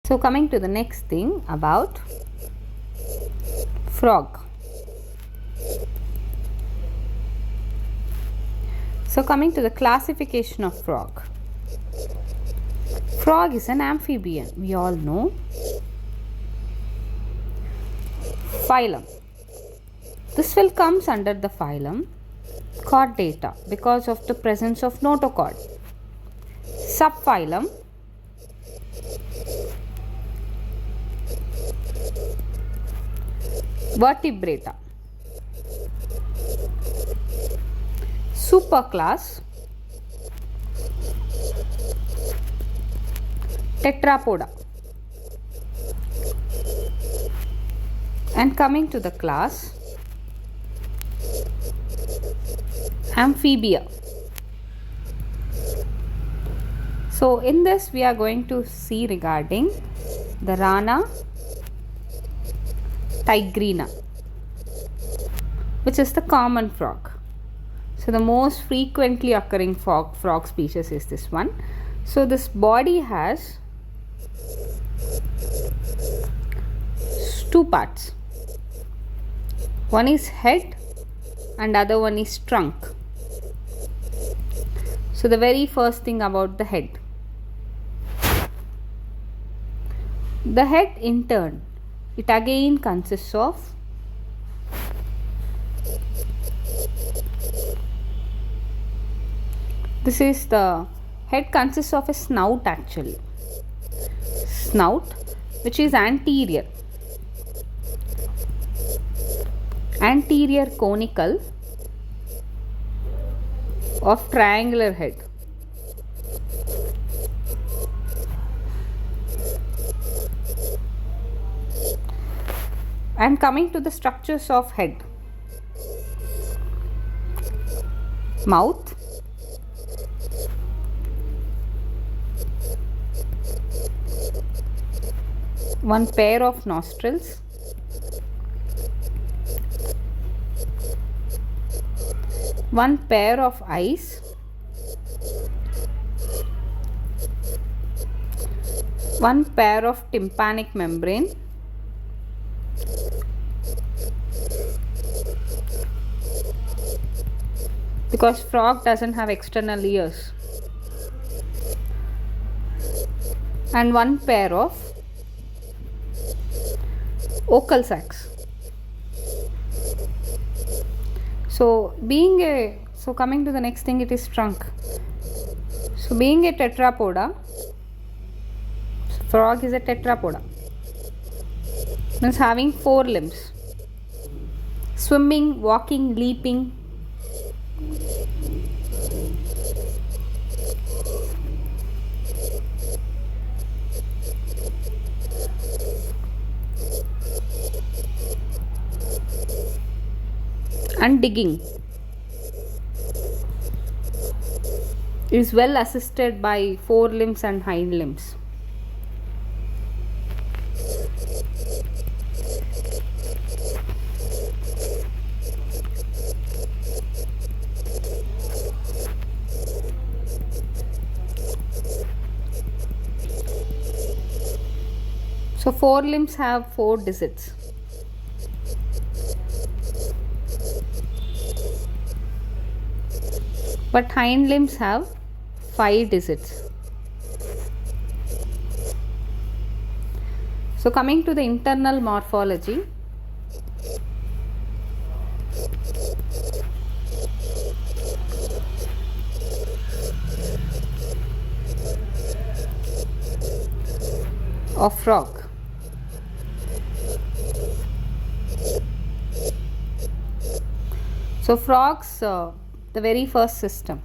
So coming to the next thing about frog. So coming to the classification of frog. Frog is an amphibian, we all know. Phylum. This will comes under the phylum Chordata because of the presence of notochord. Subphylum Vertebrata. Superclass Tetrapoda. And coming to the class Amphibia. So in this we are going to see regarding the Rana tigrina, which is the common frog. So the most frequently occurring frog species is this one. So this body has two parts. One is head and other one is trunk. So the very first thing about the head. The head in turn, it again consists of this is the head consists of a snout actually. Snout which is anterior conical of triangular head. And coming to the structures of head. Mouth, one pair of nostrils, one pair of eyes, one pair of tympanic membrane, because frog doesn't have external ears, and one pair of vocal sacs. So coming to the next thing, it is trunk. So being a tetrapoda, frog is a tetrapoda, means having 4 limbs: swimming, walking, leaping, and digging. Is well assisted by 4 limbs and hind limbs. So 4 limbs have 4 digits. But hind limbs have 5 digits. So coming to the internal morphology. Of frog. So frogs, the very first system,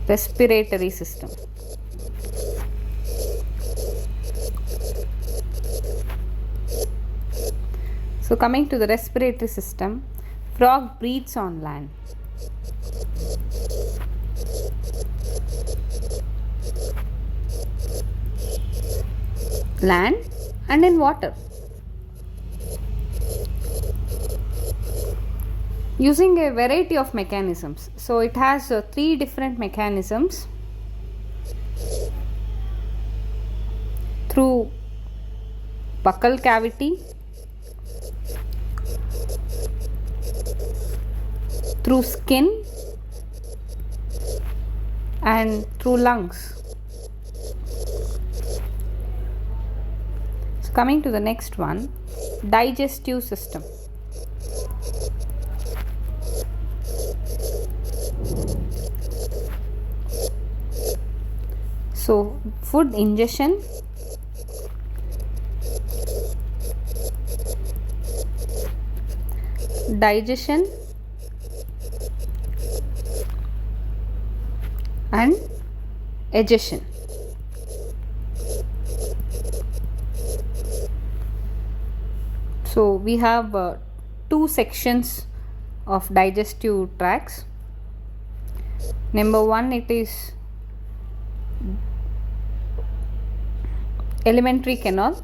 respiratory system. So coming to the respiratory system, frog breathes on land. Land and in water. Using a variety of mechanisms. So it has 3 different mechanisms through buccal cavity, through skin, and through lungs. So coming to the next one, digestive system. So food ingestion, digestion, and egestion. So we have two sections of digestive tracts. Number one, it is alimentary canal.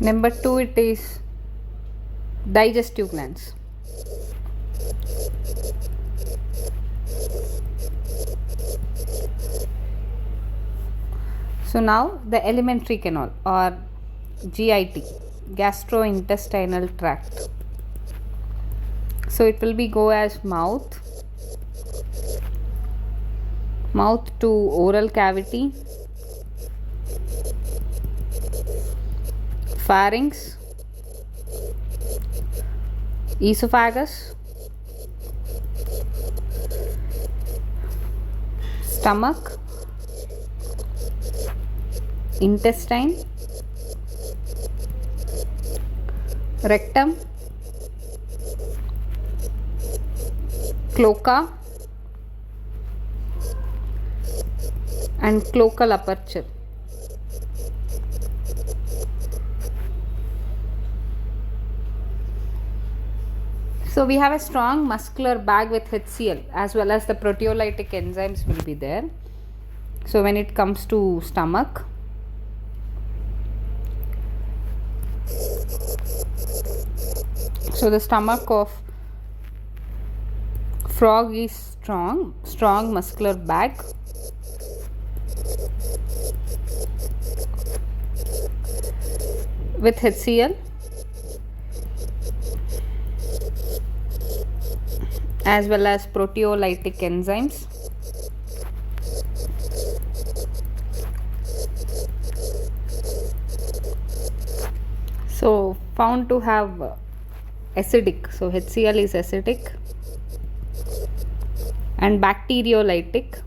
Number two, it is digestive glands. So now the alimentary canal or GIT, gastrointestinal tract. So it will be go as mouth to oral cavity, pharynx, esophagus, stomach, intestine, rectum, cloaca, and cloacal aperture. So we have a strong muscular bag with HCl as well as the proteolytic enzymes will be there. So when it comes to stomach, so the stomach of frog is strong muscular bag. With HCl as well as proteolytic enzymes. So found to have acidic, so HCl is acidic and bacteriolytic.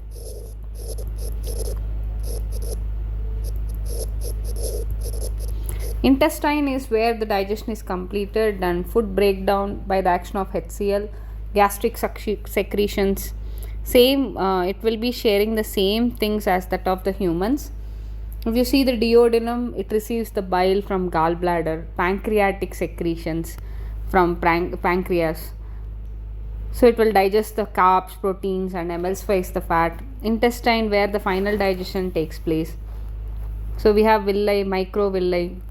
Intestine is where the digestion is completed and food breakdown by the action of HCl, gastric secretions. Same, it will be sharing the same things as that of the humans. If you see the duodenum, it receives the bile from gallbladder, pancreatic secretions from pancreas. So it will digest the carbs, proteins, and emulsifies the fat. Intestine, where the final digestion takes place. So we have villi, microvilli.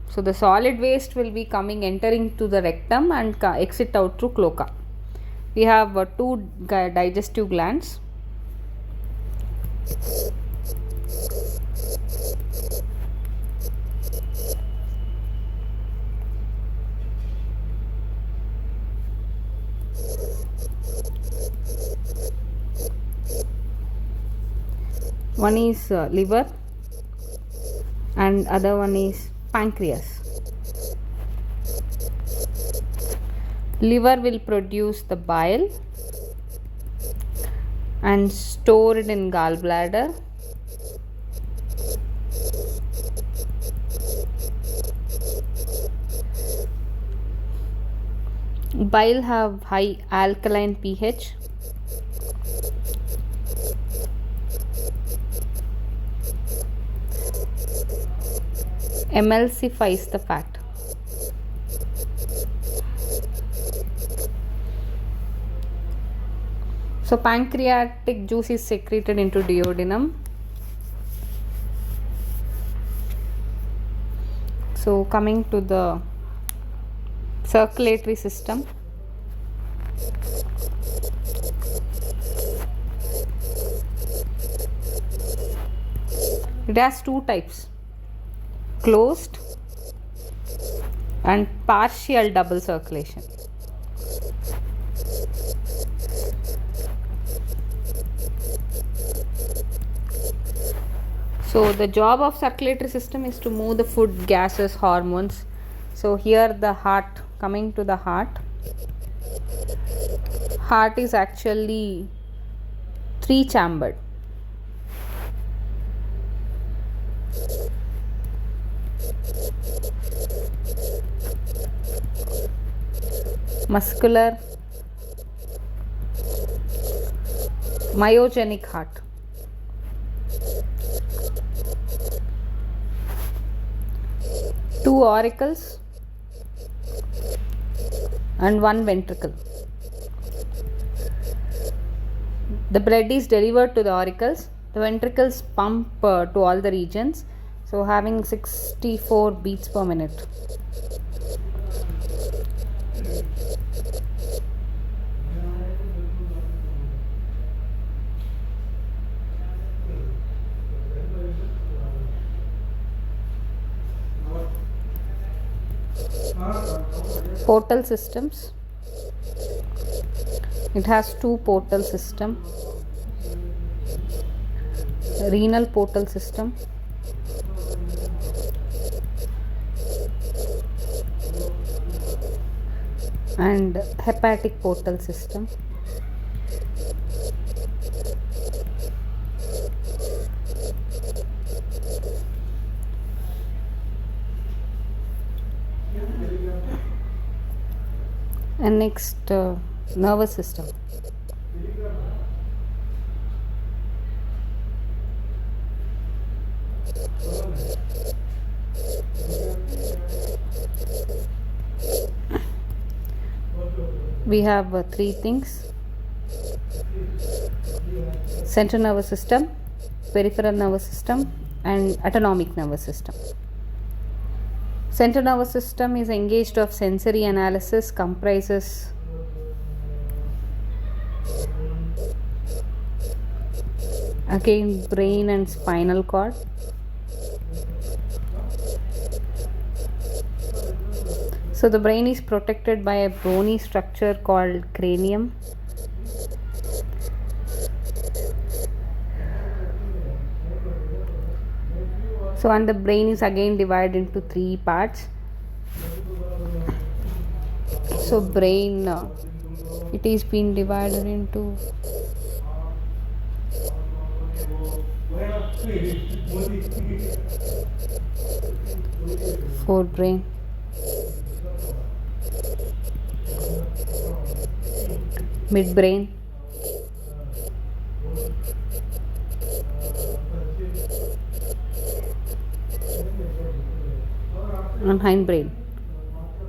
So the solid waste will be entering to the rectum and exit out through cloaca. We have two digestive glands. One is liver and other one is pancreas. Liver will produce the bile and store it in gallbladder. Bile have high alkaline pH. Emulsifies the fat. So pancreatic juice is secreted into duodenum. So coming to the circulatory system. It has two types, closed and partial double circulation. So the job of circulatory system is to move the food, gases, hormones. So here the heart, coming to the heart is actually three chambered. Muscular, myogenic heart. Two auricles and one ventricle. The blood is delivered to the auricles. The ventricles pump to all the regions. So having 64 beats per minute. Portal systems. It has two portal system. Renal portal system and hepatic portal system. And next, nervous system. We have three things: central nervous system, peripheral nervous system, and autonomic nervous system. Central nervous system is engaged of sensory analysis, comprises again brain and spinal cord. So the brain is protected by a bony structure called cranium. So and the brain is again divided into three parts. So brain, it is being divided into forebrain, midbrain, and hindbrain.